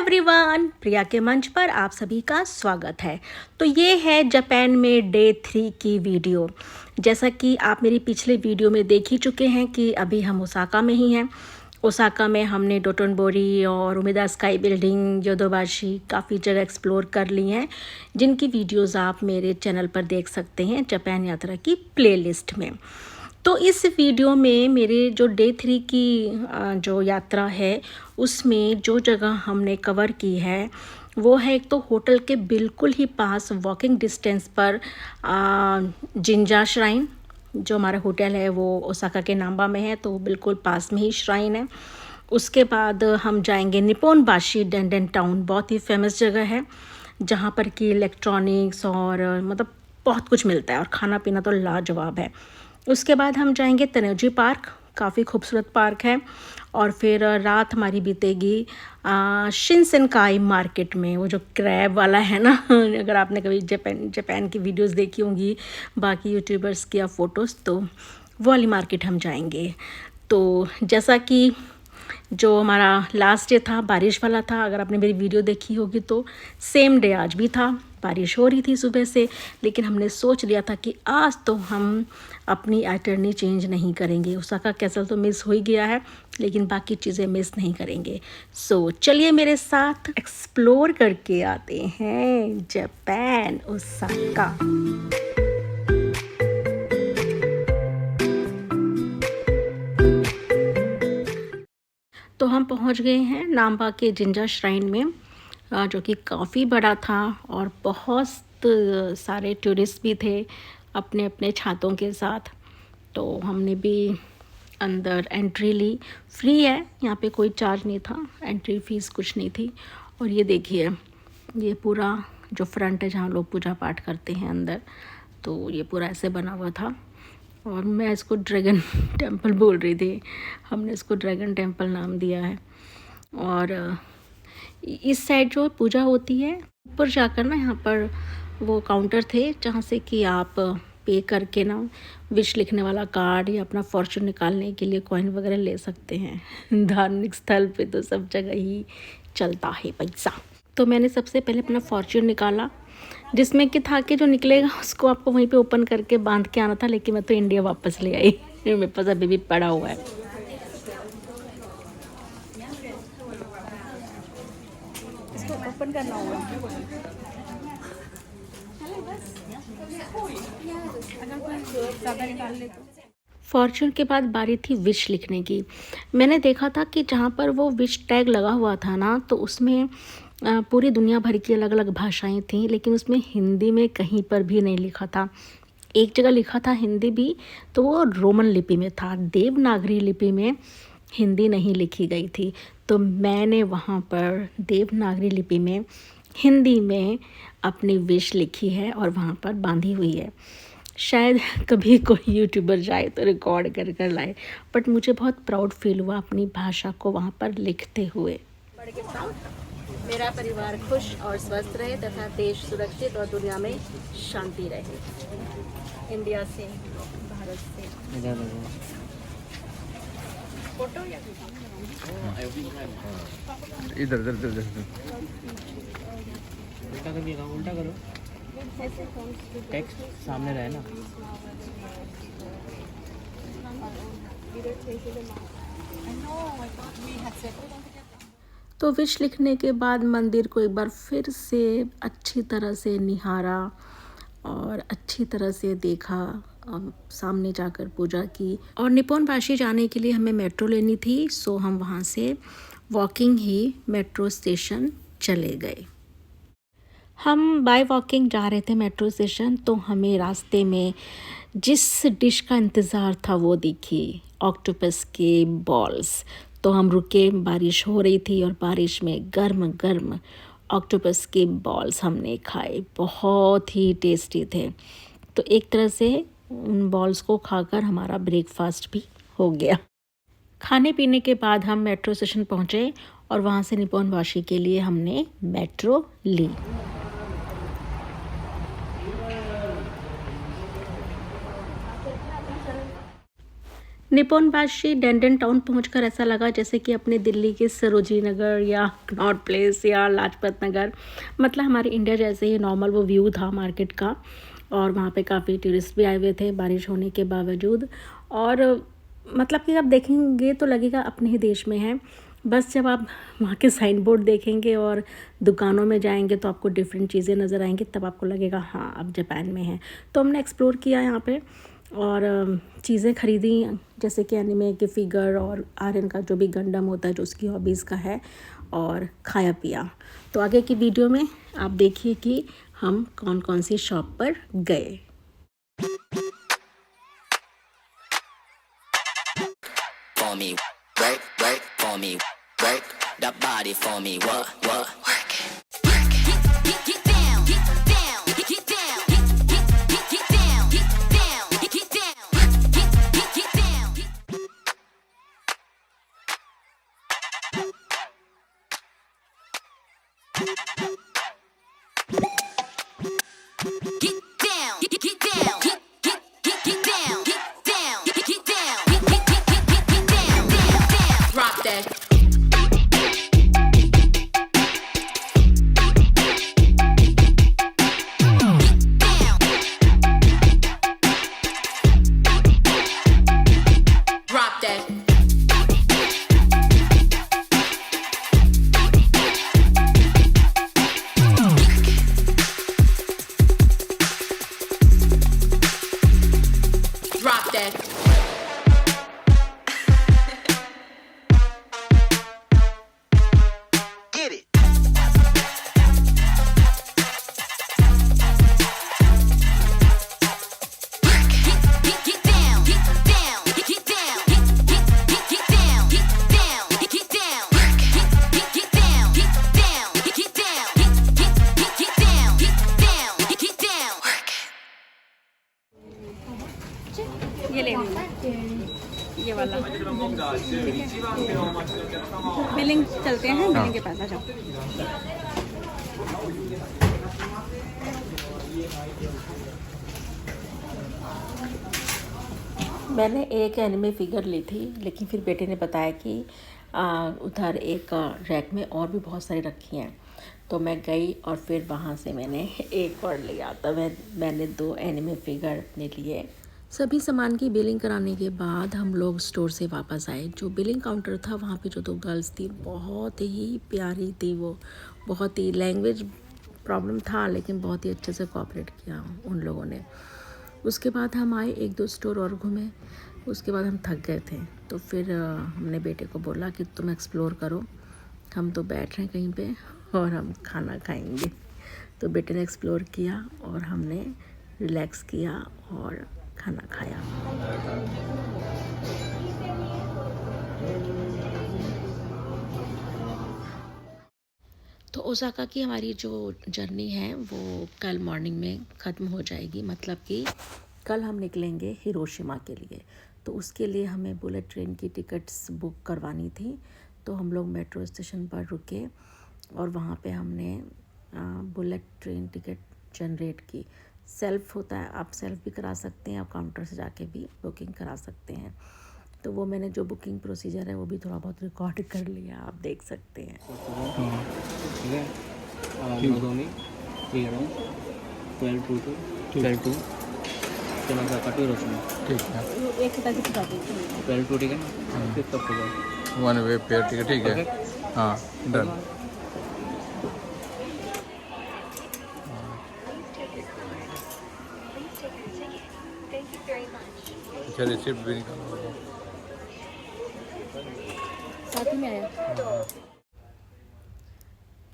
Everyone, प्रिया के मंच पर आप सभी का स्वागत है। तो ये है जापान में डे 3 की वीडियो। जैसा कि आप मेरी पिछले वीडियो में देख ही चुके हैं कि अभी हम ओसाका में ही हैं। ओसाका में हमने डोटोनबोरी और उमिदा स्काई बिल्डिंग, योदोबाशी काफ़ी जगह एक्सप्लोर कर ली हैं, जिनकी वीडियोज़ आप मेरे चैनल पर देख सकते हैं जापान यात्रा की प्लेलिस्ट में। तो इस वीडियो में मेरे जो डे 3 की जो यात्रा है उसमें जो जगह हमने कवर की है वो है एक तो होटल के बिल्कुल ही पास वॉकिंग डिस्टेंस पर जिंजा श्राइन। जो हमारा होटल है वो ओसाका के नाम्बा में है, तो वो बिल्कुल पास में ही श्राइन है। उसके बाद हम जाएंगे निप्पॉन बाशी डेंडन टाउन, बहुत ही फेमस जगह है जहाँ पर कि इलेक्ट्रॉनिक्स और मतलब बहुत कुछ मिलता है और खाना पीना तो लाजवाब है। उसके बाद हम जाएंगे तनेजी पार्क, काफ़ी खूबसूरत पार्क है। और फिर रात हमारी बीतेगी शिनसेनकाई मार्केट में, वो जो क्रैब वाला है ना अगर आपने कभी जापान की वीडियोस देखी होंगी बाकी यूट्यूबर्स की या फ़ोटोज़, तो वो वाली मार्केट हम जाएंगे। तो जैसा कि जो हमारा लास्ट डे था बारिश वाला था, अगर आपने मेरी वीडियो देखी होगी तो सेम डे आज भी था, बारिश हो रही थी सुबह से। लेकिन हमने सोच लिया था कि आज तो हम अपनी आइटनरी चेंज नहीं करेंगे। ओसाका कैसल तो मिस हो ही गया है, लेकिन बाकी चीज़ें मिस नहीं करेंगे। सो चलिए मेरे साथ एक्सप्लोर करके आते हैं जापान, ओसाका। तो हम पहुंच गए हैं नाम्बा के जिंजा श्राइन में, जो कि काफ़ी बड़ा था और बहुत सारे टूरिस्ट भी थे अपने अपने छातों के साथ। तो हमने भी अंदर एंट्री ली, फ्री है यहाँ पे, कोई चार्ज नहीं था, एंट्री फीस कुछ नहीं थी। और ये देखिए, ये पूरा जो फ्रंट है जहाँ लोग पूजा पाठ करते हैं अंदर, तो ये पूरा ऐसे बना हुआ था। और मैं इसको ड्रैगन टेंपल बोल रही थी, हमने इसको ड्रैगन टेंपल नाम दिया है। और इस साइड जो पूजा होती है ऊपर जाकर ना, यहाँ पर वो काउंटर थे जहाँ से कि आप पे करके ना विश लिखने वाला कार्ड या अपना फॉर्चून निकालने के लिए कॉइन वगैरह ले सकते हैं। धार्मिक स्थल पे तो सब जगह ही चलता है पैसा। तो मैंने सबसे पहले अपना फॉर्चून निकाला, जिसमें कि था कि जो निकलेगा उसको आपको वहीं पे ओपन करके बांध के आना था, लेकिन मैं तो इंडिया वापस ले आई। मेरे पास अभी भी पड़ा हुआ है। इसको ओपन करना होगा। फॉर्चून के बाद बारी थी विश लिखने की। मैंने देखा था कि जहाँ पर वो विश टैग लगा हुआ था ना, तो उसमें पूरी दुनिया भर की अलग अलग भाषाएं थीं, लेकिन उसमें हिंदी में कहीं पर भी नहीं लिखा था। एक जगह लिखा था हिंदी भी, तो वो रोमन लिपि में था, देवनागरी लिपि में हिंदी नहीं लिखी गई थी। तो मैंने वहाँ पर देवनागरी लिपि में हिंदी में अपनी विश लिखी है और वहाँ पर बांधी हुई है। शायद कभी कोई यूट्यूबर जाए तो रिकॉर्ड कर कर लाए, बट मुझे बहुत प्राउड फील हुआ अपनी भाषा को वहाँ पर लिखते हुए। मेरा परिवार खुश और स्वस्थ रहे तथा देश सुरक्षित और दुनिया में शांति रहे। इंडिया से, भारत से फोटो या इधर इधर इधर इधर उल्टा करो, टेक्स्ट सामने रहे ना। तो विश लिखने के बाद मंदिर को एक बार फिर से अच्छी तरह से निहारा और अच्छी तरह से देखा, सामने जाकर पूजा की। और निप्पॉन बाशी जाने के लिए हमें मेट्रो लेनी थी, सो हम वहाँ से वॉकिंग ही मेट्रो स्टेशन चले गए। हम बाय वॉकिंग जा रहे थे मेट्रो स्टेशन, तो हमें रास्ते में जिस डिश का इंतज़ार था वो दिखी, ऑक्टोपस के बॉल्स। तो हम रुके, बारिश हो रही थी और बारिश में गर्म गर्म ऑक्टोपस के बॉल्स हमने खाए, बहुत ही टेस्टी थे। तो एक तरह से उन बॉल्स को खाकर हमारा ब्रेकफास्ट भी हो गया। खाने पीने के बाद हम मेट्रो स्टेशन पहुँचे और वहाँ से निप्पॉन बाशी के लिए हमने मेट्रो ली। निप्पॉन बाशी डेंडन टाउन पहुंचकर ऐसा लगा जैसे कि अपने दिल्ली के सरोजिनी नगर या कनॉट प्लेस या लाजपत नगर, मतलब हमारे इंडिया जैसे ही नॉर्मल वो व्यू था मार्केट का। और वहाँ पे काफ़ी टूरिस्ट भी आए हुए थे बारिश होने के बावजूद। और मतलब कि आप देखेंगे तो लगेगा अपने ही देश में है, बस जब आप वहाँ के साइन बोर्ड देखेंगे और दुकानों में जाएंगे तो आपको डिफरेंट चीज़ें नज़र आएंगी, तब आपको लगेगा हाँ अब जापान में है। तो हमने एक्सप्लोर किया यहाँ पे और चीज़ें ख़रीदी, जैसे कि एनिमे के फिगर और आर्यन का जो भी गंडम होता है जो उसकी हॉबीज़ का है, और खाया पिया। तो आगे की वीडियो में आप देखिए कि हम कौन कौन सी शॉप पर गए। For me, work for me, work that body for me, what, work it, work it, get down, get down, get down, get down, get down, get down, get down. Get down, get down, get down, get down, get down, drop that. Drop that. Drop that. Get it. Get down, get down, get down, get down, get down, get down, get down, get down, get down, get down, get down. ये ले ये वाला billing चलते हैं, billing के पास आ जाओ। मैंने एक एनिमे फिगर ली थी, लेकिन फिर बेटे ने बताया कि उधर एक रैक में और भी बहुत सारी रखी हैं, तो मैं गई और फिर वहाँ से मैंने एक और लिया। तो मैंने 2 एनिमे फिगर अपने लिए। सभी सामान की बिलिंग कराने के बाद हम लोग स्टोर से वापस आए। जो बिलिंग काउंटर था वहाँ पे जो 2 गर्ल्स थी बहुत ही प्यारी थी, वो बहुत ही लैंग्वेज प्रॉब्लम था लेकिन बहुत ही अच्छे से कोऑपरेट किया उन लोगों ने। उसके बाद हम आए, 1-2 स्टोर और घूमे, उसके बाद हम थक गए थे, तो फिर हमने बेटे को बोला कि तुम एक्सप्लोर करो, हम तो बैठ रहे हैं कहीं पे और हम खाना खाएंगे। तो बेटे ने एक्सप्लोर किया और हमने रिलैक्स किया और खाना खाया। तो ओसाका की हमारी जो जर्नी है वो कल मॉर्निंग में ख़त्म हो जाएगी, मतलब कि कल हम निकलेंगे हिरोशिमा के लिए। तो उसके लिए हमें बुलेट ट्रेन की टिकट्स बुक करवानी थी। तो हम लोग मेट्रो स्टेशन पर रुके और वहाँ पे हमने बुलेट ट्रेन टिकट जनरेट की। सेल्फ होता है, आप सेल्फ भी करा सकते हैं, आप काउंटर से जाके भी बुकिंग करा सकते हैं। तो वो मैंने जो बुकिंग प्रोसीजर है वो भी थोड़ा बहुत रिकॉर्ड कर लिया, आप देख सकते हैं। ठीक है, नोजोमी 12 चला का काटो रोशनी ठीक है, एक कितना कितना 12 ठीक है ना, फिर तब होगा 1 वे पेयर टिकट, ठीक है। हाँ डन। अच्छा रिसिप्ट भी निकालो। साथ ही में आया।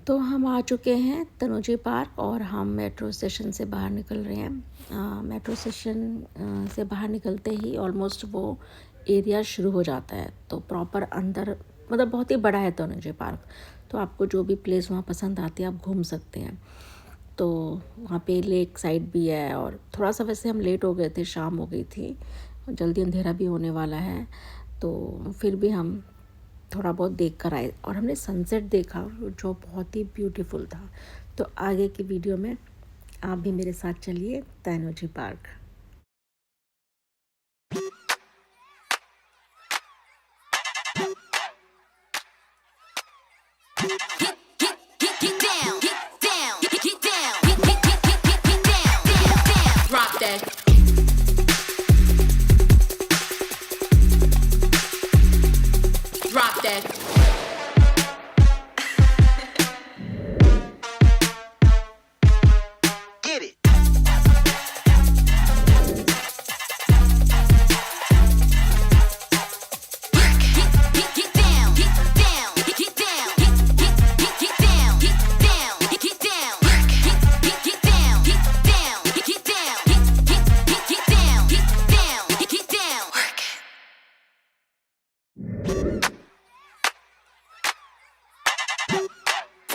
तो हम आ चुके हैं तनुजी पार्क और हम मेट्रो स्टेशन से बाहर निकल रहे हैं। मेट्रो स्टेशन से बाहर निकलते ही ऑलमोस्ट वो एरिया शुरू हो जाता है। तो प्रॉपर अंदर मतलब बहुत ही बड़ा है तनुजी पार्क, तो आपको जो भी प्लेस वहाँ पसंद आती है आप घूम सकते हैं। तो वहाँ पे लेक साइड भी है और थोड़ा सा वैसे हम लेट हो गए थे, शाम हो गई थी, जल्दी अंधेरा भी होने वाला है, तो फिर भी हम थोड़ा बहुत देख कर आए और हमने सनसेट देखा जो बहुत ही ब्यूटीफुल था। तो आगे की वीडियो में आप भी मेरे साथ चलिए तनुजी park.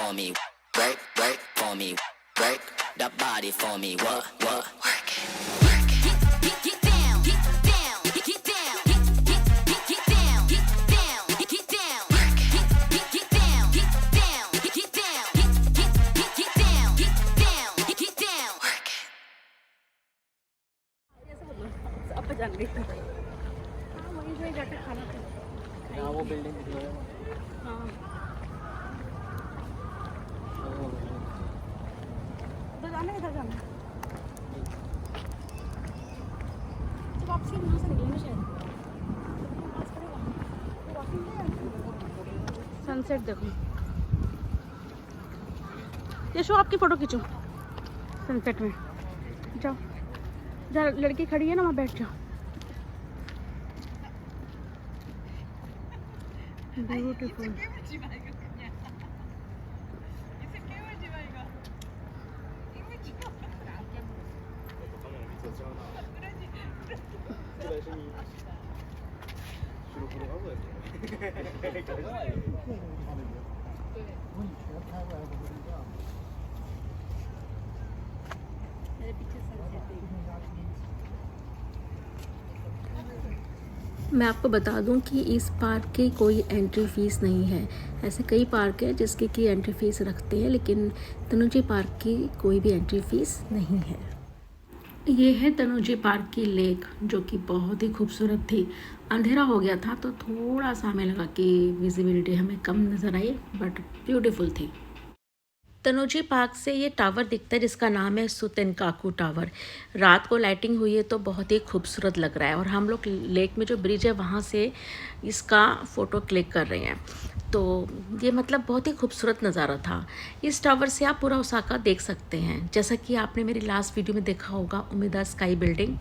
for me, work, work for me, work that body for me, what, work it, work it. Get down, get down, get down, get down, get down, get down, work it. Get down, get down, get down, get down, get down, work it. अब जान गई हाँ वहीं से जाके खाना हाँ वो बिल्डिंग दिख रहा है। हाँ उधर जाना है, इधर जाना है। तो वापसी वहाँ से निकलेंगे शायद। सनसेट देखो। यशो आपकी फ़ोटो खींचो सनसेट में। जाओ जहाँ लड़की खड़ी है ना वहाँ बैठ जाओ। ब्यूटीफुल। मैं आपको बता दूं कि इस पार्क की कोई एंट्री फ़ीस नहीं है। ऐसे कई पार्क हैं जिसकी की एंट्री फ़ीस रखते हैं, लेकिन तनुजी पार्क की कोई भी एंट्री फ़ीस नहीं है। ये है तनुजी पार्क की लेक, जो कि बहुत ही खूबसूरत थी। अंधेरा हो गया था तो थोड़ा सा हमें लगा कि विजिबिलिटी हमें कम नज़र आई, बट ब्यूटीफुल थी। तनुजी पार्क से ये टावर दिखता है जिसका नाम है सुतेनकाकू टावर। रात को लाइटिंग हुई है तो बहुत ही खूबसूरत लग रहा है, और हम लोग लेक में जो ब्रिज है वहाँ से इसका फ़ोटो क्लिक कर रहे हैं। तो ये मतलब बहुत ही खूबसूरत नज़ारा था। इस टावर से आप पूरा ओसाका देख सकते हैं, जैसा कि आपने मेरी लास्ट वीडियो में देखा होगा उमिदा स्काई बिल्डिंग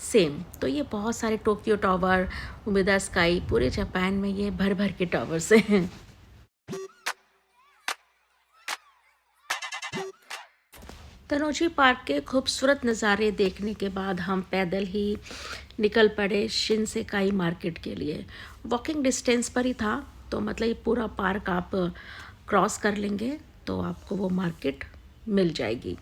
सेम। तो ये बहुत सारे टोक्यो टावर, उमिदा स्काई, पूरे जापान में ये भर भर के टावर्स हैं। तनुजी पार्क के खूबसूरत नज़ारे देखने के बाद हम पैदल ही निकल पड़े शिनसेकाई मार्केट के लिए। वॉकिंग डिस्टेंस पर ही था, तो मतलब ये पूरा पार्क आप क्रॉस कर लेंगे तो आपको वो मार्केट मिल जाएगी।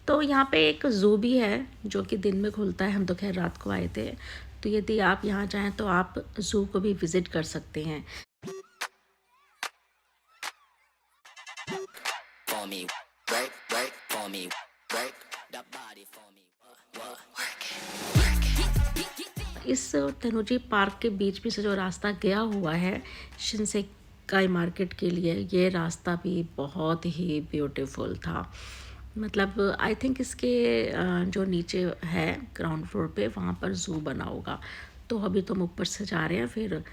तो यहाँ पे एक ज़ू भी है जो कि दिन में खुलता है। हम तो खैर रात को आए थे, तो यदि आप यहाँ जाएँ तो आप ज़ू को भी विज़िट कर सकते हैं। For me, work, work for me, work that body for me, work it, work it. इस तनुजी पार्क के बीच में से जो रास्ता गया हुआ है शिनसेकाई मार्केट के लिए, ये रास्ता भी बहुत ही ब्यूटीफुल था। मतलब आई थिंक इसके जो नीचे है ग्राउंड फ्लोर पे, वहाँ पर ज़ू बना होगा। तो अभी तो हम ऊपर से जा रहे हैं, फिर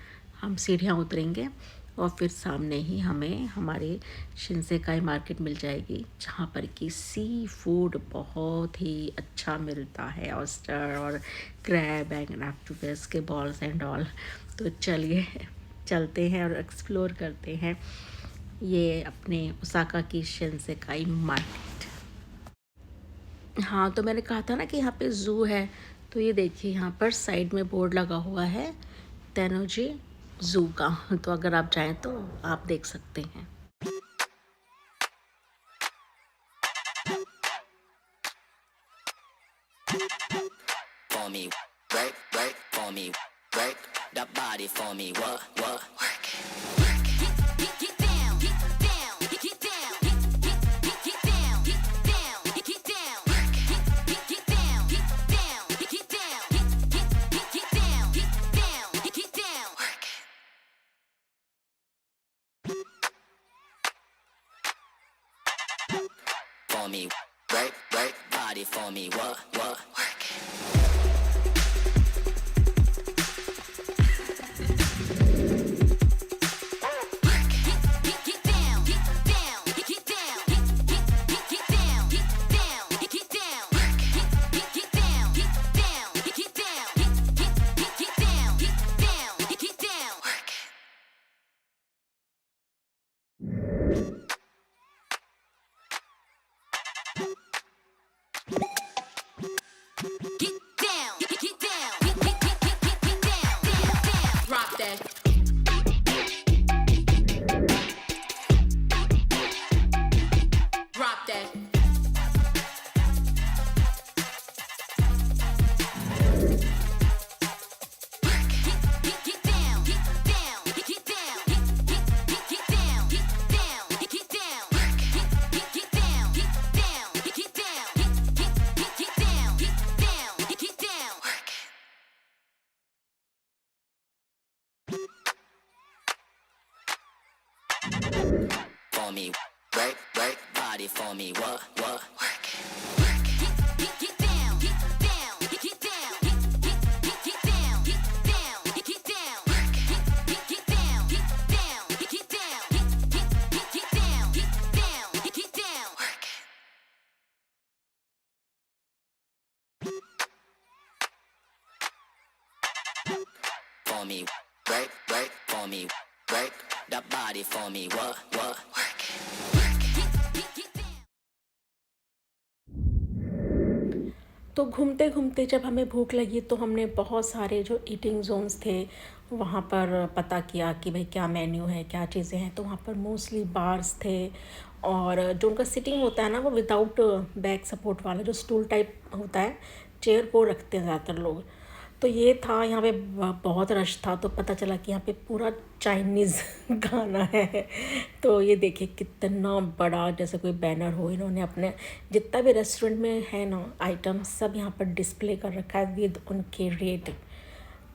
हम सीढ़ियाँ उतरेंगे और फिर सामने ही हमें हमारी शिनसेकाई मार्केट मिल जाएगी, जहाँ पर कि सी फूड बहुत ही अच्छा मिलता है, ऑयस्टर और क्रैब एंड ऑक्टोपस के बॉल्स एंड ऑल। तो चलिए चलते हैं और एक्सप्लोर करते हैं ये अपने ओसाका की शिनसेकाई मार्केट। हाँ, तो मैंने कहा था ना कि यहाँ पे ज़ू है, तो ये देखिए यहाँ पर साइड में बोर्ड लगा हुआ है तनुजी ज़ू का। तो अगर आप चाहें तो आप देख सकते हैं। For me, work, work for me, work that body for me, work it, work it. Get down, get down, get down, get down, get down, work it. Get down, get down, get down, get down, get down, work it. For me, work, work body for me, work it. Get down, get down, get down, get down, get down, get down, work it. Get down, get down, get down, get down, get down, work it. me, work, work, body for me, what, work it, work it. Get down, get down, get down, get down, get down, get down, work it. Get down, get down, get down, get down, get down, work it. For me, work, work for me, work that body for me, what, work it, work it. तो घूमते घूमते जब हमें भूख लगी तो हमने बहुत सारे जो ईटिंग जोन्स थे वहाँ पर पता किया कि भाई क्या मेन्यू है, क्या चीज़ें हैं। तो वहाँ पर मोस्टली बार्स थे और जो उनका सिटिंग होता है ना वो विदाउट बैक सपोर्ट वाला जो स्टूल टाइप होता है, चेयर को रखते हैं ज़्यादातर लोग। तो ये था, यहाँ पे बहुत रश था तो पता चला कि यहाँ पे पूरा चाइनीज़ खाना है। तो ये देखिए कितना बड़ा जैसे कोई बैनर हो, इन्होंने अपने जितना भी रेस्टोरेंट में है ना आइटम सब यहाँ पर डिस्प्ले कर रखा है विद उनके रेट,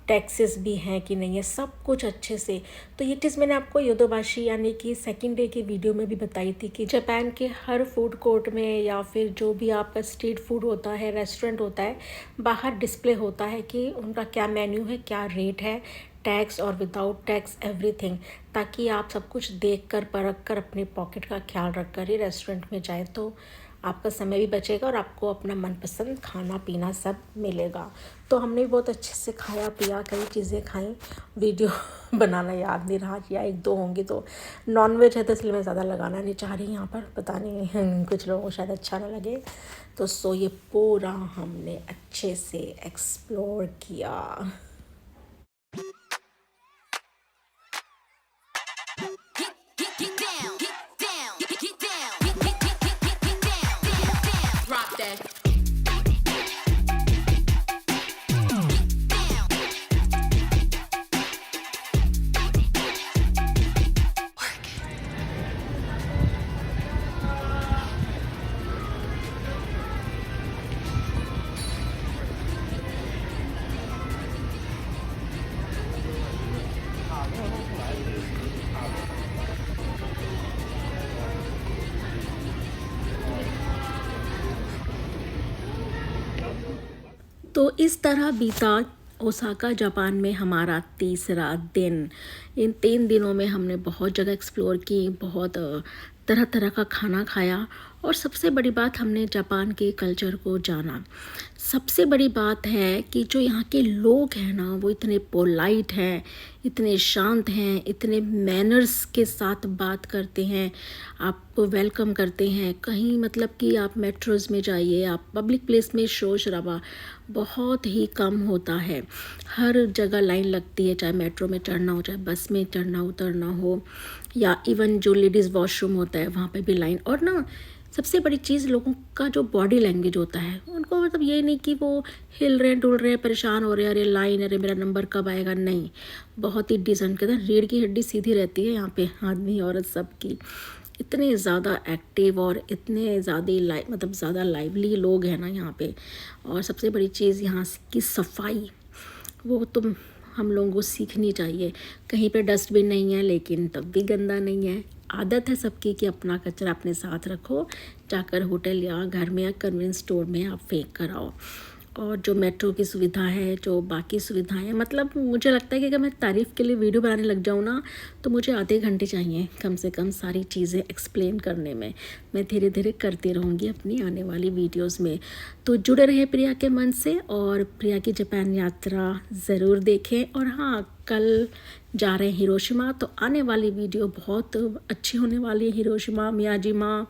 टैक्सेस भी हैं कि नहीं है, सब कुछ अच्छे से। तो ये चीज़ मैंने आपको योदोबाशी यानी कि सेकंड डे की वीडियो में भी बताई थी कि जापान के हर फूड कोर्ट में या फिर जो भी आपका स्ट्रीट फूड होता है, रेस्टोरेंट होता है, बाहर डिस्प्ले होता है कि उनका क्या मेन्यू है, क्या रेट है, टैक्स और विदाउट टैक्स एवरीथिंग, ताकि आप सब कुछ देख कर परख कर अपने पॉकेट का ख्याल रख कर ही रेस्टोरेंट में जाए तो आपका समय भी बचेगा और आपको अपना मनपसंद खाना पीना सब मिलेगा। तो हमने भी बहुत अच्छे से खाया पिया, कई चीज़ें खाई। वीडियो बनाना याद नहीं रहा, या एक दो होंगी। तो नॉनवेज है तो इसलिए मैं ज़्यादा लगाना नहीं चाह रही यहाँ पर, पता नहीं कुछ लोगों को शायद अच्छा ना लगे। तो सो ये पूरा हमने अच्छे से एक्सप्लोर किया। Get down, get down, get down, get down, drop that. तो इस तरह बीता ओसाका जापान में हमारा तीसरा दिन। इन 3 दिनों में हमने बहुत जगह एक्सप्लोर की, बहुत तरह तरह का खाना खाया और सबसे बड़ी बात हमने जापान के कल्चर को जाना। सबसे बड़ी बात है कि जो यहाँ के लोग हैं ना वो इतने पोलाइट हैं, इतने शांत हैं, इतने मैनर्स के साथ बात करते हैं, आपको वेलकम करते हैं। कहीं मतलब कि आप मेट्रोज़ में जाइए, आप पब्लिक प्लेस में शोर शराबा बहुत ही कम होता है। हर जगह लाइन लगती है, चाहे मेट्रो में चढ़ना हो, चाहे बस में चढ़ना उतरना हो, या इवन जो लेडीज़ वॉशरूम होता है वहाँ पे भी लाइन। और ना सबसे बड़ी चीज़ लोगों का जो बॉडी लैंग्वेज होता है, उनको मतलब ये नहीं कि वो हिल रहे हैं डुल रहे हैं परेशान हो रहे हैं, अरे लाइन, अरे मेरा नंबर कब आएगा, नहीं। बहुत ही डिसेंट, कहते हैं रीढ़ की हड्डी सीधी रहती है यहाँ पे, आदमी औरत सब की। इतने ज़्यादा एक्टिव और इतने ज़्यादा मतलब ज़्यादा लाइवली लोग हैं ना यहाँ पे। और सबसे बड़ी चीज़ यहाँ की सफाई, वो तुम हम लोगों को सीखनी चाहिए। कहीं पे डस्टबिन नहीं है लेकिन तब भी गंदा नहीं है। आदत है सबकी कि अपना कचरा अपने साथ रखो, जाकर होटल या घर में या कन्वीनियंस स्टोर में आप फेंक कर आओ। और जो मेट्रो की सुविधा है, जो बाकी सुविधाएं हैं, मतलब मुझे लगता है कि अगर मैं तारीफ़ के लिए वीडियो बनाने लग जाऊँ ना तो मुझे आधे घंटे चाहिए कम से कम सारी चीज़ें एक्सप्लेन करने में। मैं धीरे धीरे करती रहूँगी अपनी आने वाली वीडियोस में। तो जुड़े रहे प्रिया के मन से और प्रिया की जापान यात्रा ज़रूर देखें। और हाँ, कल जा रहे हैं हिरोशिमा, तो आने वाली वीडियो बहुत अच्छी होने वाली है। हिरोशिमा, मियाजिमा,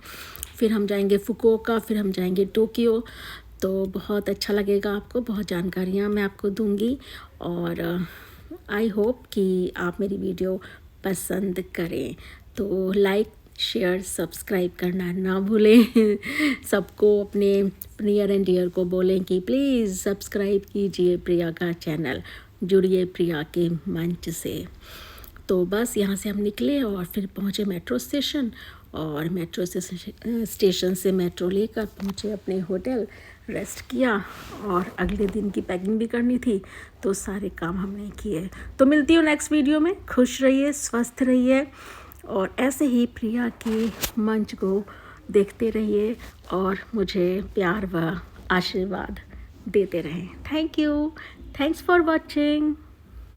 फिर हम जाएंगे फुकुओका, फिर हम जाएंगे टोक्यो। तो बहुत अच्छा लगेगा आपको, बहुत जानकारियाँ मैं आपको दूंगी। और आई होप कि आप मेरी वीडियो पसंद करें। तो लाइक, शेयर, सब्सक्राइब करना ना भूलें। सबको अपने नियर एंड डियर को बोलें कि प्लीज़ सब्सक्राइब कीजिए प्रिया का चैनल, जुड़िए प्रिया के मंच से। तो बस यहाँ से हम निकले और फिर पहुँचे मेट्रो स्टेशन, और मेट्रो स्टेशन से मेट्रो लेकर पहुँचे अपने होटल, रेस्ट किया और अगले दिन की पैकिंग भी करनी थी, तो सारे काम हमने किए। तो मिलती हूँ नेक्स्ट वीडियो में। खुश रहिए, स्वस्थ रहिए और ऐसे ही प्रिया के मंच को देखते रहिए और मुझे प्यार व आशीर्वाद देते रहें। Thank you, thanks for watching.